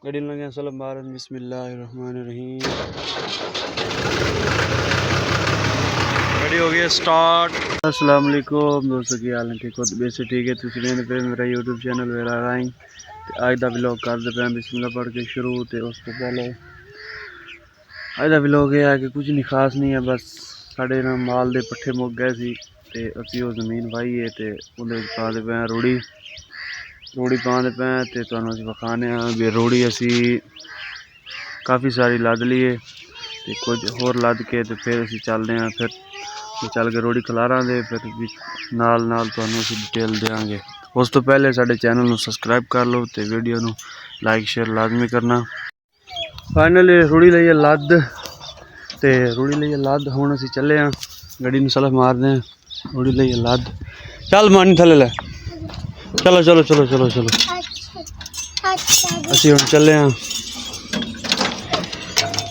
गड्डी लगे सलम बारन बिस्मिल्लाहिर्रहमानिर्रहीम। गड्डी हो गई स्टार्ट। अस्सलाम वालेकुम दोस्तों, की हाल है? ठीक हो? वैसे ठीक है। तुम पे मेरा यूट्यूब चैनल वेरा आई अज का व्लॉग करते पे बिस्मिल्लाह पढ़ के शुरू। तो उस तो पहले अज का व्लॉग यह है कि कुछ नहीं खास नहीं है, बस साढ़े ना माल के पट्ठे मुक गए थे तो असी वो जमीन वाही है तो पाते पे रूड़ी पाते पे तो तुहानू असीं विखाने भी रूड़ी असी काफ़ी सारी लद ली है तो कुछ होर लद के तो फिर असीं चलते हैं। फिर चल के रूड़ी खलारा दे फिर नाल नाल तुहानू असीं डिटेल देंगे। उस तो पहले साडे चैनल नू सबसक्राइब कर लो तो वीडियो नू लाइक शेयर लाजमी करना। फाइनली रूड़ी लई लद तो रूड़ी लई लद हुण असीं चले हाँ, गड्डी नू सलफ मारदे हैं। रूड़ी लई लद चल मानी थले ले, चलो चलो चलो चलो चलो असीं हुण चले हाँ,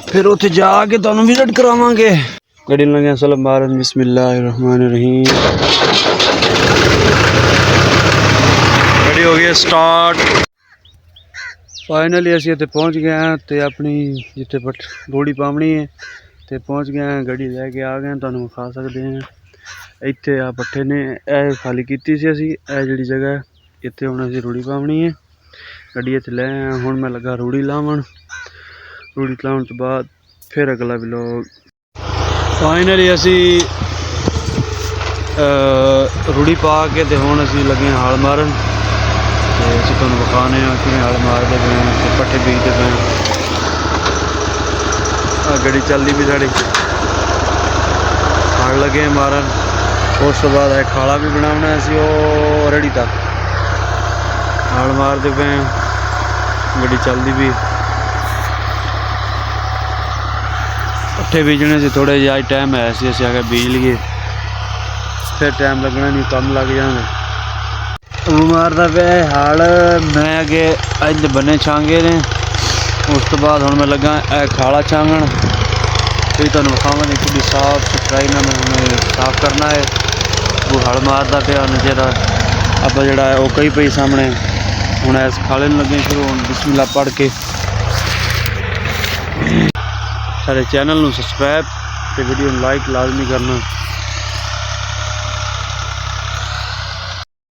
फिर उत्थे जाके तुहानू विजिट करावांगे। गड्डी लगे सलम बारन बिस्मिल्लाहिर्रहमानिर्रहीम। गड्डी हो गई स्टार्ट। फाइनली असीं इत्थे पहुँच गए हैं तो अपनी जिथे रूड़ी पावनी है तो पहुँच गए हैं। गड्डी लैके आ गए, तुहानू विखा सकते हैं। इत्थे आ पट्ठे ने खाली की सी असीं, जिहड़ी जगह इत्थे हुण असीं रूड़ी पावनी है। गड्डी इत्थे लै आए, हुण मैं लगा रूड़ी लावन। रूड़ी लाउण तो बाद फिर अगला व्लॉग। फाइनली असी रूड़ी पा के तो हुण असी लगे हल मारन तो असीं तुहानू विखाने कि हल मारदे पे ते पट्ठे बीजदे पे। गड्डी चलदी भी साड़ी हल लगे मारन। उस तो बाद खाला भी बनाना असीं वो रेड़ी तक हल मारदे पे। गड्डी चलदी भी पट्ठे बीजने से थोड़े जे अज टाइम है सी, असीं आगे बीज लीए फिर टाइम लगना नहीं, कम लग जाएंगे। मारदा पे हल मैं अगे अज बने छांगे ने। उस तो बाद हुण मैं लगा खाला छांगण फिर तुहानू विखावां कि साफ सुथराई ना मैं हुण साफ करना है। वो हल मारदा पे नज़र आप जड़ा है वो कई पई सामने। हुण इस खाले नूं लगे शुरू हुण बिस्मिल्लाह पढ़ के। सारे चैनल नूं सबसक्राइब ते वीडियो नूं लाइक लाजमी करना।